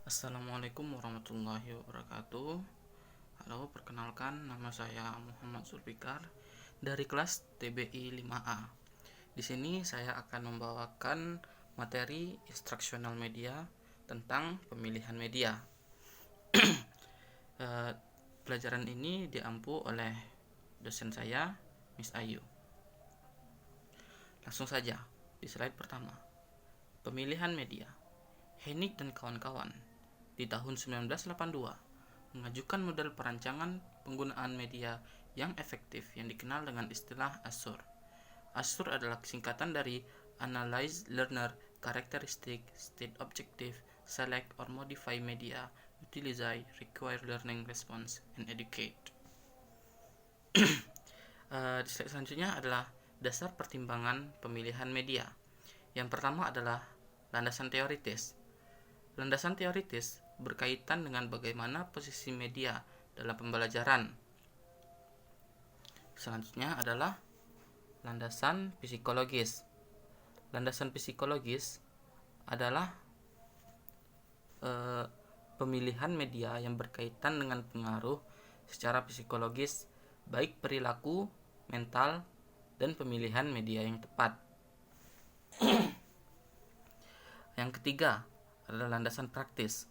Assalamualaikum warahmatullahi wabarakatuh. Halo, perkenalkan nama saya Muhammad Zulfikar dari kelas TBI 5A. Di sini saya akan membawakan materi instruksional media tentang pemilihan media. Pelajaran ini diampu oleh dosen saya, Miss Ayu. Langsung saja di slide pertama. Pemilihan media. Henig dan kawan-kawan di tahun 1982 mengajukan model perancangan penggunaan media yang efektif yang dikenal dengan istilah ASUR. ASUR adalah singkatan dari Analyze, Learner, Characteristic, State Objective, Select or Modify Media, Utilize, Require Learning Response, and Educate. Di slide selanjutnya adalah dasar pertimbangan pemilihan media. Yang pertama adalah landasan teoritis. Landasan teoritis berkaitan dengan bagaimana posisi media dalam pembelajaran. Selanjutnya adalah landasan psikologis. Landasan psikologis adalah pemilihan media yang berkaitan dengan pengaruh secara psikologis, baik perilaku, mental, dan pemilihan media yang tepat. Yang ketiga adalah landasan praktis.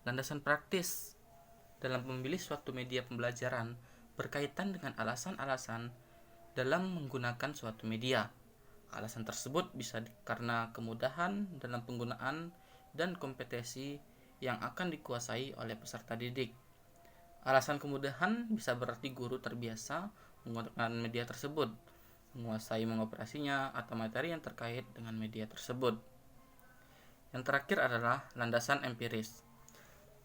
Landasan praktis dalam memilih suatu media pembelajaran berkaitan dengan alasan-alasan dalam menggunakan suatu media. Alasan tersebut bisa karena kemudahan dalam penggunaan dan kompetensi yang akan dikuasai oleh peserta didik. Alasan kemudahan bisa berarti guru terbiasa menggunakan media tersebut, menguasai mengoperasinya, atau materi yang terkait dengan media tersebut. Yang terakhir adalah landasan empiris.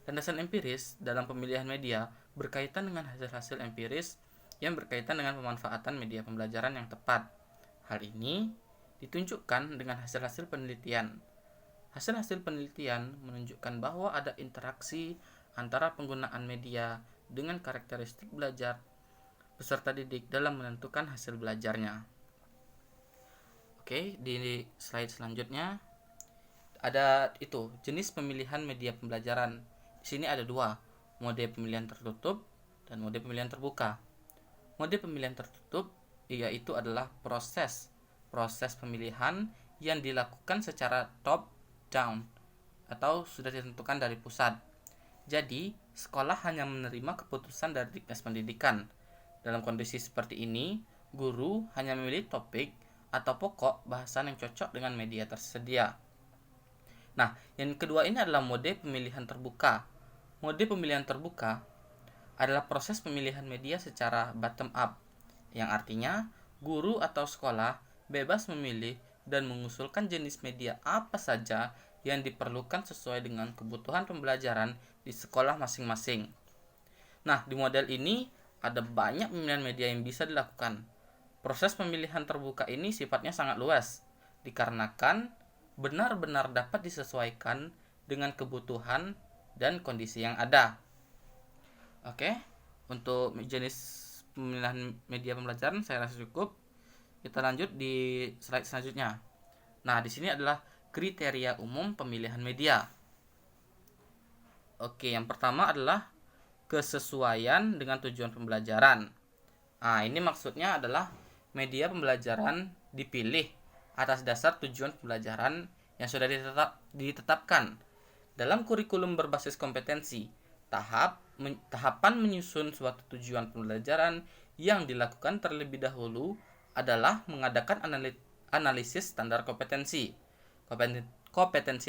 Landasan empiris dalam pemilihan media berkaitan dengan hasil-hasil empiris yang berkaitan dengan pemanfaatan media pembelajaran yang tepat. Hal ini ditunjukkan dengan hasil-hasil penelitian. Hasil-hasil penelitian menunjukkan bahwa ada interaksi antara penggunaan media dengan karakteristik belajar peserta didik dalam menentukan hasil belajarnya. Oke, di slide selanjutnya ada jenis pemilihan media pembelajaran. Di sini ada dua, mode pemilihan tertutup dan mode pemilihan terbuka. Mode pemilihan tertutup yaitu adalah proses pemilihan yang dilakukan secara top down atau sudah ditentukan dari pusat. Jadi, sekolah hanya menerima keputusan dari Dinas Pendidikan. Dalam kondisi seperti ini, guru hanya memilih topik atau pokok bahasan yang cocok dengan media tersedia. Nah, yang kedua ini adalah mode pemilihan terbuka. Mode pemilihan terbuka adalah proses pemilihan media secara bottom up, yang artinya guru atau sekolah bebas memilih dan mengusulkan jenis media apa saja yang diperlukan sesuai dengan kebutuhan pembelajaran di sekolah masing-masing. Nah, di model ini ada banyak pemilihan media yang bisa dilakukan. Proses pemilihan terbuka ini sifatnya sangat luas, dikarenakan benar-benar dapat disesuaikan dengan kebutuhan dan kondisi yang ada. Oke, untuk jenis pemilihan media pembelajaran saya rasa cukup. Kita lanjut di slide selanjutnya. Nah, di sini adalah kriteria umum pemilihan media. Oke, yang pertama adalah kesesuaian dengan tujuan pembelajaran. Nah, ini maksudnya adalah media pembelajaran dipilih atas dasar tujuan pembelajaran yang sudah ditetapkan dalam kurikulum berbasis kompetensi. Tahapan menyusun suatu tujuan pembelajaran yang dilakukan terlebih dahulu adalah mengadakan analisis standar kompetensi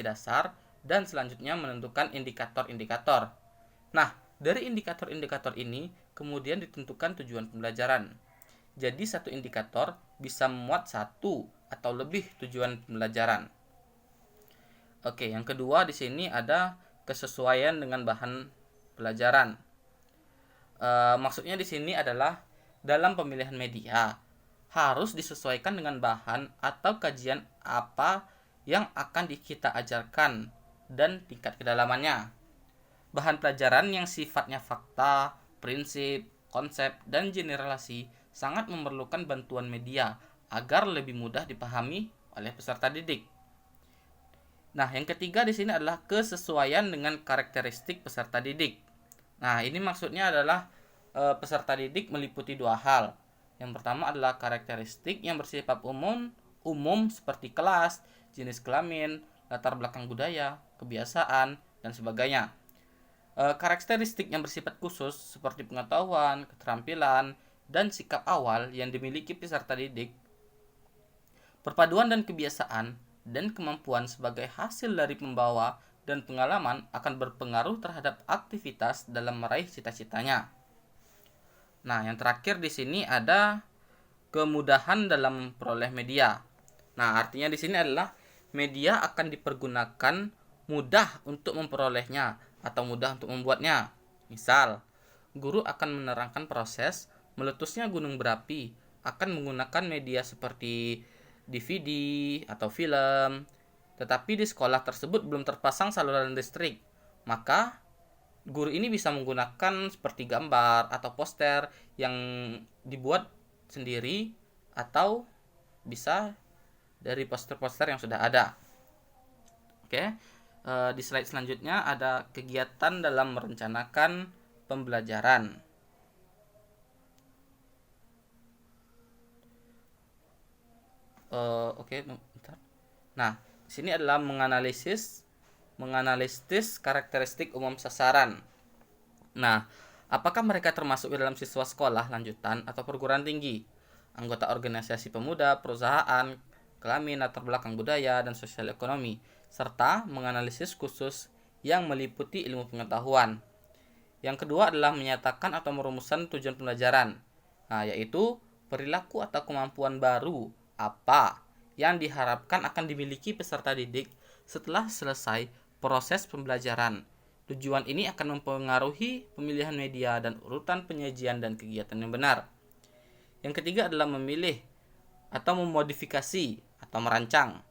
dasar, dan selanjutnya menentukan indikator-indikator. Nah, dari indikator-indikator ini kemudian ditentukan tujuan pembelajaran. Jadi satu indikator bisa memuat satu atau lebih tujuan pembelajaran. Oke, yang kedua di sini ada kesesuaian dengan bahan pelajaran. Maksudnya di sini adalah dalam pemilihan media harus disesuaikan dengan bahan atau kajian apa yang akan kita ajarkan dan tingkat kedalamannya. Bahan pelajaran yang sifatnya fakta, prinsip, konsep, dan generalisasi sangat memerlukan bantuan media agar lebih mudah dipahami oleh peserta didik. Nah, yang ketiga di sini adalah kesesuaian dengan karakteristik peserta didik. Nah, ini maksudnya adalah peserta didik meliputi dua hal. Yang pertama adalah karakteristik yang bersifat umum seperti kelas, jenis kelamin, latar belakang budaya, kebiasaan, dan sebagainya. Karakteristik yang bersifat khusus seperti pengetahuan, keterampilan, dan sikap awal yang dimiliki peserta didik. Perpaduan dan kebiasaan dan kemampuan sebagai hasil dari pembawa dan pengalaman akan berpengaruh terhadap aktivitas dalam meraih cita-citanya. Nah, yang terakhir di sini ada kemudahan dalam memperoleh media. Nah, artinya di sini adalah media akan dipergunakan mudah untuk memperolehnya atau mudah untuk membuatnya. Misal, guru akan menerangkan proses meletusnya gunung berapi akan menggunakan media seperti DVD atau film, tetapi di sekolah tersebut belum terpasang saluran listrik. Maka guru ini bisa menggunakan seperti gambar atau poster yang dibuat sendiri atau bisa dari poster-poster yang sudah ada. Oke, di slide selanjutnya ada kegiatan dalam merencanakan pembelajaran. Oke, bentar. Nah, di sini adalah menganalisis karakteristik umum sasaran. Nah, apakah mereka termasuk di dalam siswa sekolah lanjutan atau perguruan tinggi, anggota organisasi pemuda, perusahaan, kelamin, latar belakang budaya, dan sosial ekonomi, serta menganalisis khusus yang meliputi ilmu pengetahuan. Yang kedua adalah menyatakan atau merumuskan tujuan pembelajaran, yaitu perilaku atau kemampuan baru apa yang diharapkan akan dimiliki peserta didik setelah selesai proses pembelajaran. Tujuan ini akan mempengaruhi pemilihan media dan urutan penyajian dan kegiatan yang benar. Yang ketiga adalah memilih atau memodifikasi atau merancang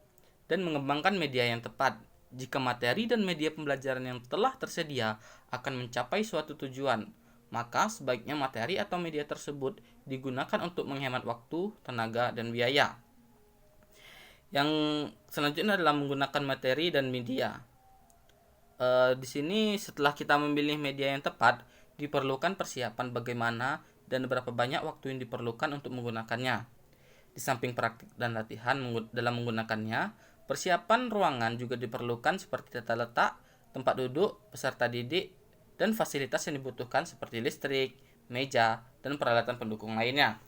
dan mengembangkan media yang tepat. Jika materi dan media pembelajaran yang telah tersedia akan mencapai suatu tujuan, maka sebaiknya materi atau media tersebut digunakan untuk menghemat waktu, tenaga, dan biaya. Yang selanjutnya adalah menggunakan materi dan media. Di sini setelah kita memilih media yang tepat, diperlukan persiapan bagaimana dan berapa banyak waktu yang diperlukan untuk menggunakannya. Di samping praktik dan latihan dalam menggunakannya, persiapan ruangan juga diperlukan seperti tata letak, tempat duduk, peserta didik, dan fasilitas yang dibutuhkan seperti listrik, meja, dan peralatan pendukung lainnya.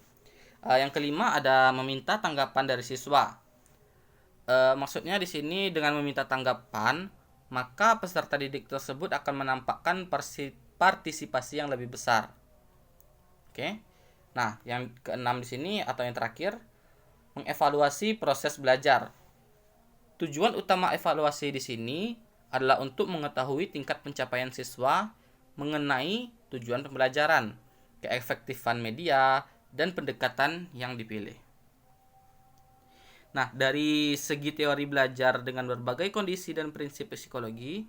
Yang kelima ada meminta tanggapan dari siswa. Maksudnya di sini dengan meminta tanggapan, maka peserta didik tersebut akan menampakkan partisipasi yang lebih besar. Oke. Nah, yang keenam di sini atau yang terakhir, mengevaluasi proses belajar. Tujuan utama evaluasi di sini adalah untuk mengetahui tingkat pencapaian siswa mengenai tujuan pembelajaran, keefektifan media, dan pendekatan yang dipilih. Nah, dari segi teori belajar dengan berbagai kondisi dan prinsip psikologi,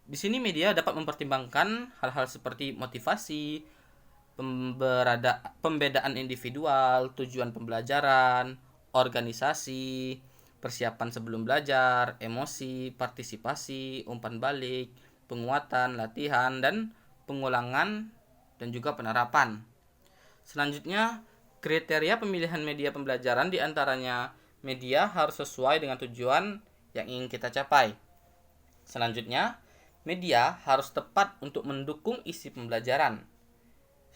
di sini media dapat mempertimbangkan hal-hal seperti motivasi, pembedaan individual, tujuan pembelajaran, organisasi, persiapan sebelum belajar, emosi, partisipasi, umpan balik, penguatan, latihan, dan pengulangan, dan juga penerapan. Selanjutnya, kriteria pemilihan media pembelajaran diantaranya media harus sesuai dengan tujuan yang ingin kita capai. Selanjutnya, media harus tepat untuk mendukung isi pembelajaran.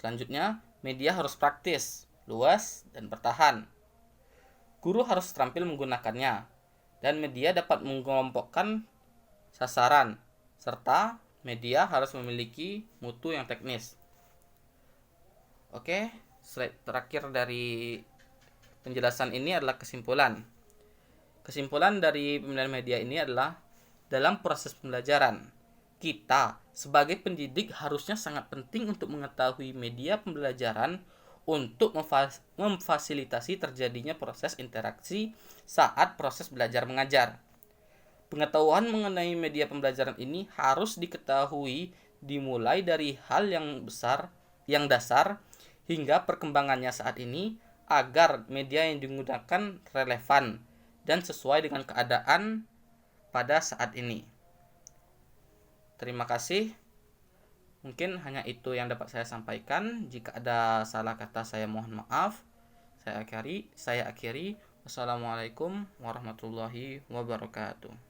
Selanjutnya, media harus praktis, luas, dan bertahan. Guru harus terampil menggunakannya, dan media dapat mengelompokkan sasaran, serta media harus memiliki mutu yang teknis. Oke, slide terakhir dari penjelasan ini adalah kesimpulan. Kesimpulan dari pemilihan media ini adalah dalam proses pembelajaran, kita sebagai pendidik harusnya sangat penting untuk mengetahui media pembelajaran untuk memfasilitasi terjadinya proses interaksi saat proses belajar mengajar. Pengetahuan mengenai media pembelajaran ini harus diketahui dimulai dari hal yang dasar hingga perkembangannya saat ini agar media yang digunakan relevan dan sesuai dengan keadaan pada saat ini. Terima kasih. Mungkin hanya itu yang dapat saya sampaikan. Jika ada salah kata, saya mohon maaf. Saya akhiri. Wassalamualaikum warahmatullahi wabarakatuh.